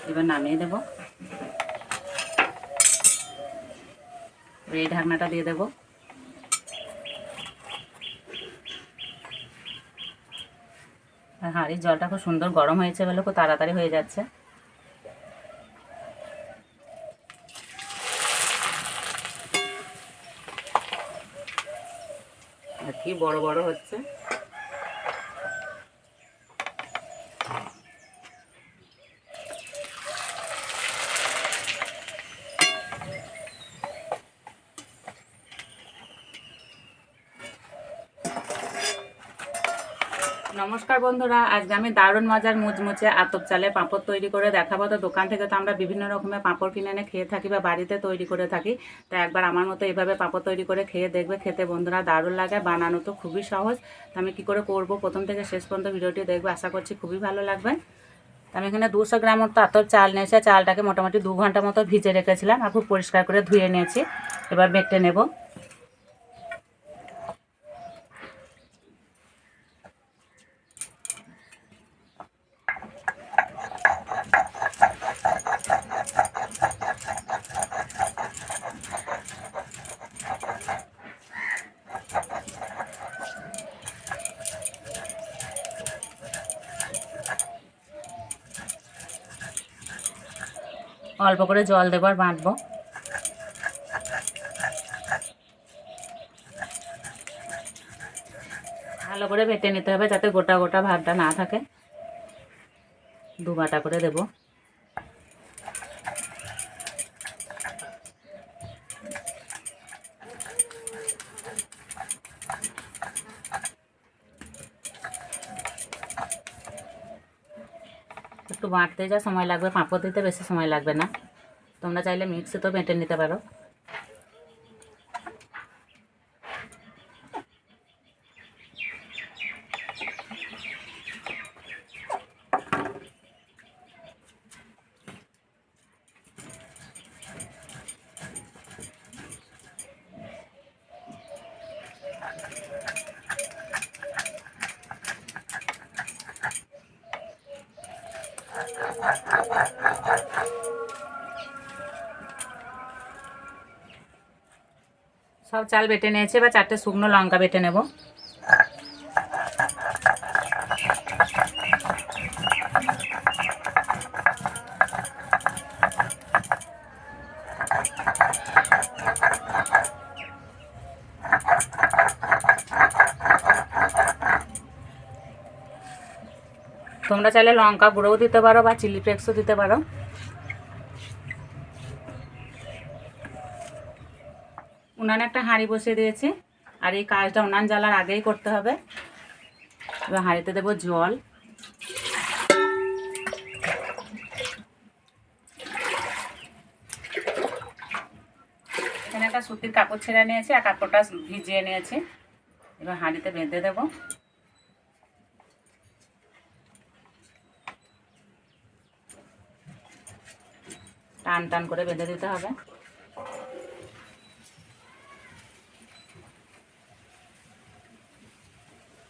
এবার নামিয়ে দেব। এই ঢাকনাটা দিয়ে দেব। হাঁড়ির জলটা খুব সুন্দর গরম হয়েছে বলে খুব তাড়াতাড়ি হয়ে যাচ্ছে। আর কি বড় বড় হচ্ছে। নমস্কার বন্ধুরা, আজকে আমি দারুণ মজার মুচমুচে আতপ চালে পাঁপড় তৈরি করে দেখাবো। তো দোকান থেকে তো আমরা বিভিন্ন রকমের পাঁপড় কিনে এনে খেয়ে থাকি বা বাড়িতে তৈরি করে থাকি। তো একবার আমার মতো এইভাবে পাঁপড় তৈরি করে খেয়ে দেখবে, খেতে বন্ধুরা দারুণ লাগে। বানানো তো খুবই সহজ। তো আমি কী করে করবো প্রথম থেকে শেষ পর্যন্ত ভিডিওটি দেখবে, আশা করছি খুবই ভালো লাগবে। আমি এখানে 200 গ্রাম মতো আতপ চাল নিয়েছি। চালটাকে মোটামুটি 2 ঘন্টা মতো ভিজে রেখেছিলাম আর খুব পরিষ্কার করে ধুয়ে নিয়েছি। এবার বেটে নেব। অল্প করে জল দেবো আর বাটবো। ভালো করে বেটে নিতে হবে যাতে গোটা গোটা ভাবটা না থাকে। 2 বাটা করে দেব। একটু বাটতে যা সময় লাগবে, পাঁপড় দিতে বেশি সময় লাগবে না। তোমরা চাইলে মিক্সি তো বেটে নিতে পারো। সব চাল বেটে নিয়েছি। এবার 4টে শুকনো লঙ্কা বেটে নেব। তোমরা চাইলে লঙ্কা গুঁড়োও দিতে পারো বা চিলি ফ্লেক্সও দিতে পারো। উনানে একটা হাঁড়ি বসিয়ে দিয়েছি আর এই কাজটা উনান জ্বালার আগেই করতে হবে। এবার হাঁড়িতে দেবো জল। এখানে একটা সুতির কাপড় ছেড়ে নিয়েছি আর কাপড়টা ভিজিয়ে নিয়েছি। এবার হাঁড়িতে বেঁধে দেবো। টান টান করে বেঁধে দিতে হবে।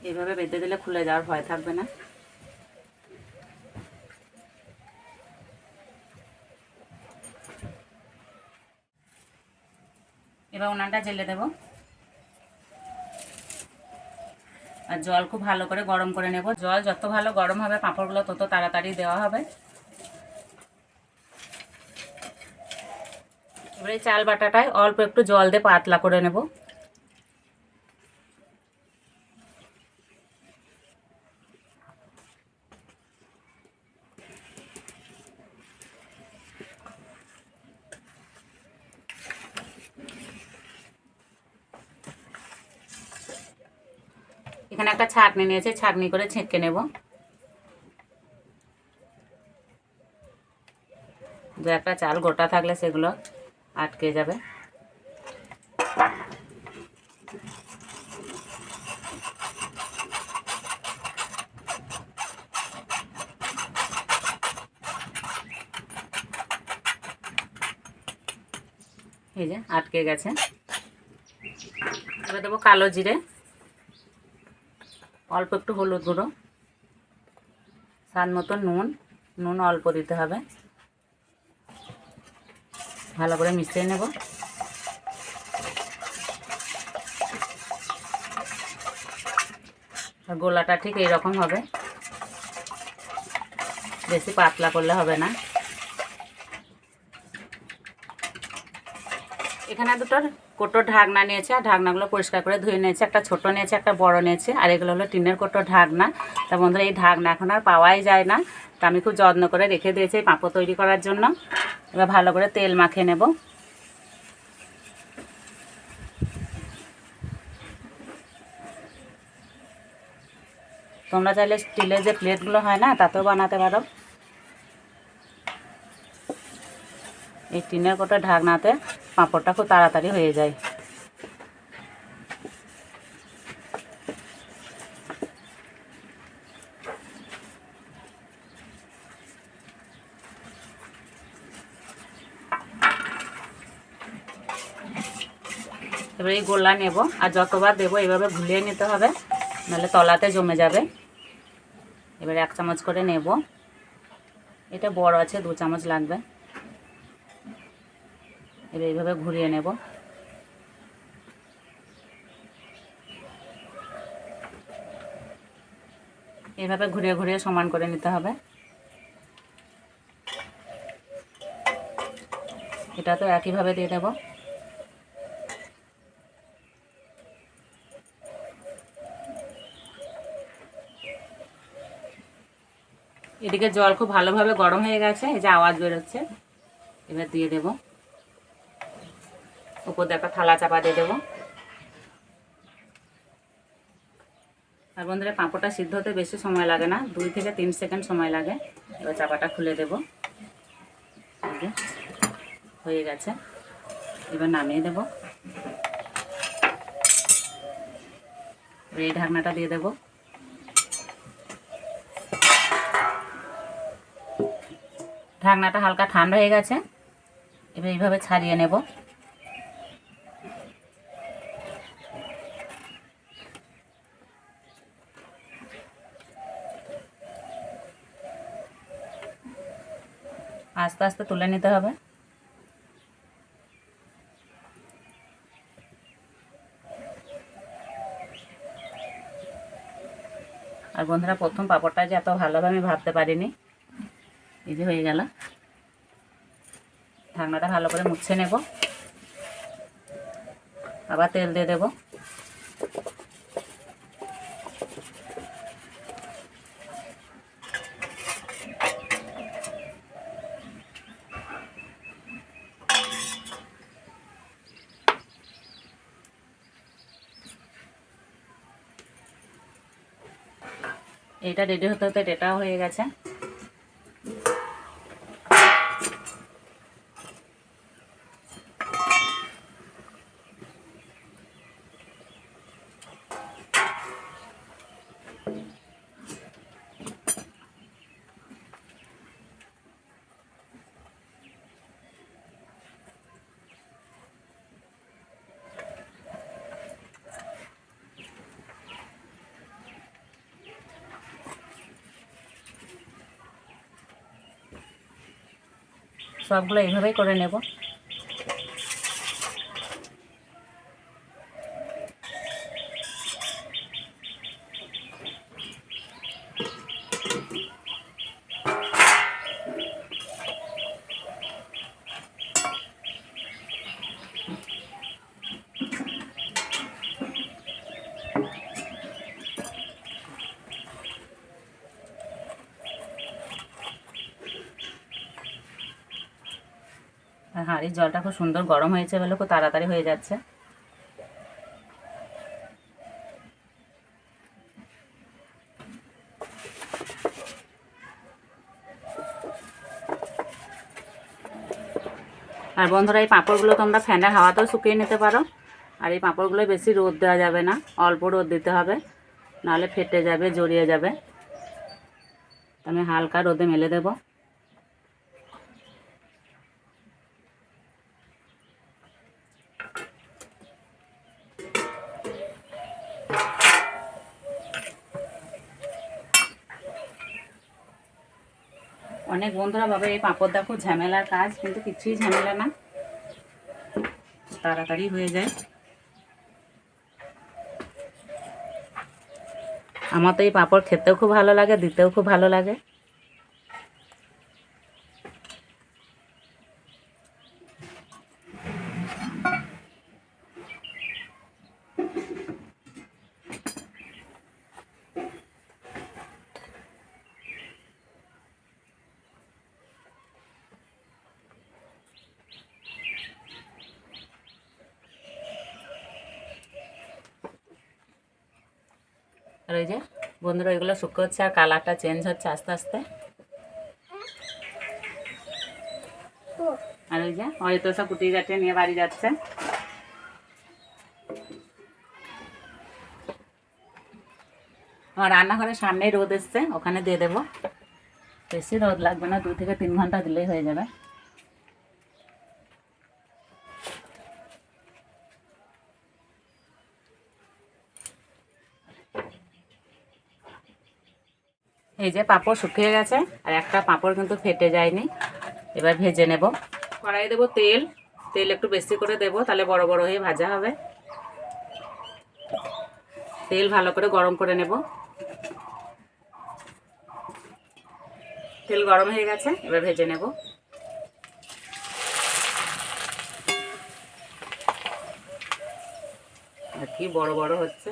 এইভাবে বেঁধে দিলে খুলে যাওয়ার ভয় থাকবে না। এবার উনানটা জ্বেলে দেব আর জল খুব ভালো করে গরম করে নেব। জল যত ভালো গরম হবে পাঁপড়গুলো তত তাড়াতাড়ি দেওয়া হবে। এবার এই চাল বাটাটায় অল্প একটু জল দিয়ে পাতলা করে নেব। এখানে একটা ছাঁকনি নিয়েছি, ছাঁকনি করে ছেঁকে নেব। 2-1টা চাল গোটা থাকলে সেগুলো আটকে যাবে। এই যে আটকে গেছে। এবার দেবো কালো জিরে, অল্প একটু হলুদ গুঁড়ো, স্বাদ মতো নুন। নুন অল্প দিতে হবে। ভালো করে মিশিয়ে নেব। আর গোলাটা ঠিক এইরকম হবে, বেশি পাতলা করলে হবে না। এখানে দুটো কোটোর ঢাকনা নিয়েছে, আর ঢাকনাগুলো পরিষ্কার করে ধুয়ে নিয়েছে। একটা ছোট নিয়েছে, একটা বড় নিয়েছে, আর এগুলো হলো টিনের কোটোর ঢাকনা। তা বন্ধুরা এই ঢাকনা এখন আর পাওয়াই যায় না, তা আমি খুব যত্ন করে রেখে দিয়েছি এই পাঁপড় তৈরি করার জন্য। এবার ভালো করে তেল মাখিয়ে নেব। তোমরা চাইলে স্টিলের যে প্লেটগুলো হয় না, তাতেও বানাতে পারো। এই টিনের কোটোর ঢাকনাতে পাঁপড়টা খুব তাড়াতাড়ি হয়ে যায়। এবার এই গোলা নেব, আর যতবার দেবো এইভাবে ভুলিয়ে নিতে হবে, নাহলে তলাতে জমে যাবে। এবার 1 চামচ করে নেব। এটা বড় আছে, 2 চামচ লাগবে। এবার এইভাবে ঘুরিয়ে নেব। এইভাবে ঘুরিয়ে ঘুরিয়ে সমান করে নিতে হবে। এটা তো একইভাবে দিয়ে দেব। এদিকে জল খুব ভালোভাবে গরম হয়ে গেছে, এই যে আওয়াজ বেরোচ্ছে। এবার দিয়ে দেব, উপর দিয়ে একটা থালা চাপা দিয়ে দেবো। আর বন্ধুরা পাঁপড়টা সিদ্ধ হতে বেশি সময় লাগে না, 2 থেকে 3 সেকেন্ড সময় লাগে। এবার চাপাটা খুলে দেব। হয়ে গেছে, এবার নামিয়ে দেব। এই ঢাকনাটা দিয়ে দেব। ঢাকনাটা হালকা ঠান্ডা হয়ে গেছে, এবার এইভাবে ছাড়িয়ে নেব। আস্তে আস্তে তুলে নিতে হবে। আর বন্ধুরা প্রথম পাঁপড়টা যে এত ভালোভাবে আমি ভাবতে পারিনি। এই যে হয়ে গেল। ঢাকনাটা ভালো করে মুছে নেব, আবার তেল দিয়ে দেব। এটা রেডি হতে হতে এটাও হয়ে গেছে। সবগুলো এইভাবেই করে নেব। আর হাঁড়ির জলটা খুব সুন্দর গরম হয়েছে বলে খুব তাড়াতাড়ি হয়ে যাচ্ছে। আর বন্ধুরা এই পাঁপড়গুলো তোমরা ফ্যানের হাওয়াতেও শুকিয়ে নিতে পারো। আর এই পাঁপড়গুলো বেশি রোদ দেওয়া যাবে না, অল্প রোদ দিতে হবে, নাহলে ফেটে যাবে, জড়িয়ে যাবে। আমি হালকা রোদে মেলে দেব। অনেক বন্ধুরা ভাবে এই পাঁপড় দা খুব ঝামেলার কাজ, কিন্তু কিছুই ঝামেলা না। তাড়াতাড়ি হয়ে যায়। আমার তো এই পাঁপড় খেতেও খুব ভালো লাগে, দিতেও খুব ভালো লাগে। আর ওই যে বন্ধুরা এগুলো শুকো হচ্ছে আর কালারটা চেঞ্জ হচ্ছে আস্তে আস্তে। আর ওই যে হয়তো সব কুটি যাচ্ছে নিয়ে বাড়ি যাচ্ছে। আমার রান্নাঘরের সামনেই রোদ এসছে, ওখানে দিয়ে দেবো। বেশি রোদ লাগবে না, 2 থেকে 3 ঘন্টা দিলেই হয়ে যাবে। এই যে পাঁপড় শুকিয়ে গেছে, আর একটা পাঁপড় কিন্তু ফেটে যায়নি। এবার ভেজে নেব। কড়াই দেবো তেল, তেল একটু বেশি করে দেবো, তাহলে বড় বড় হয়ে ভাজা হবে। তেল ভালো করে গরম করে নেব। তেল গরম হয়ে গেছে, এবার ভেজে নেব। আর কি বড় বড় হচ্ছে।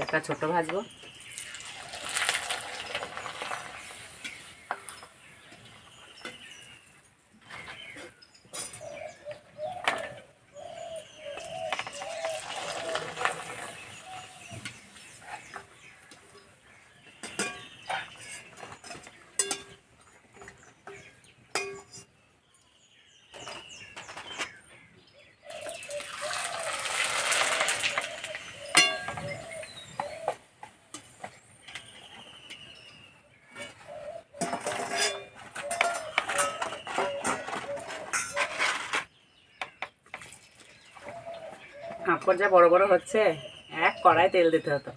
একটা ছোট ভাজবো। পাঁপড় যা বড় বড় হচ্ছে, এক কড়াই তেল দিতে হতো।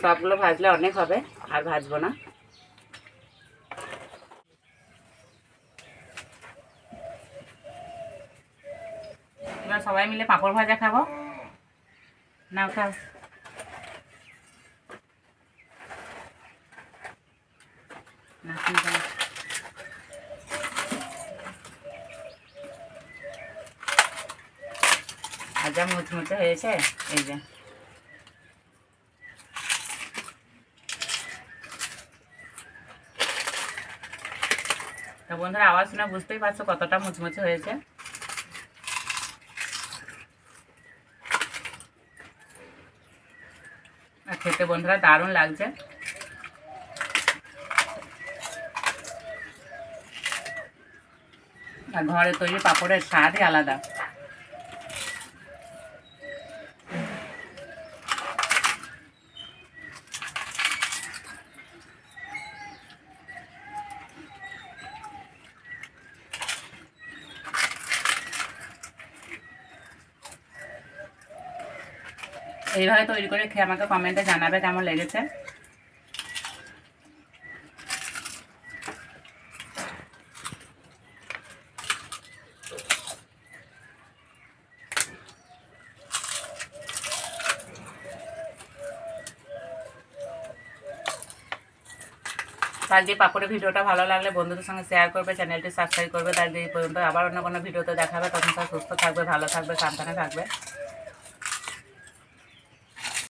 সবগুলো ভাজলে অনেক হবে, আর ভাজবো না। এবার সবাই মিলে পাঁপড় ভাজা খাবো। নাও খাও। ভাজা মুচমুচে হয়েছে, এই যে। তো বন্ধুরা আওয়াজ শুনে বুঝতেই পারছো কতটা মুচমুচে হয়েছে। আর খেতে বন্ধুরা দারুণ লাগছে। আর ঘরে তৈরি পাঁপড়ের স্বাদই আলাদা। এইভাবে তৈরি করে খেয়ে আমাকে কমেন্টে জানাবে কেমন লেগেছে। আজকে পাপড়ের ভিডিওটা ভালো লাগলে বন্ধুদের সঙ্গে শেয়ার করবে, চ্যানেলটি সাবস্ক্রাইব করবে। তার এই পর্যন্ত আবার অন্য কোনো ভিডিওতে দেখাবে। তখন সব সুস্থ থাকবে, ভালো থাকবে, সাবধানে থাকবে।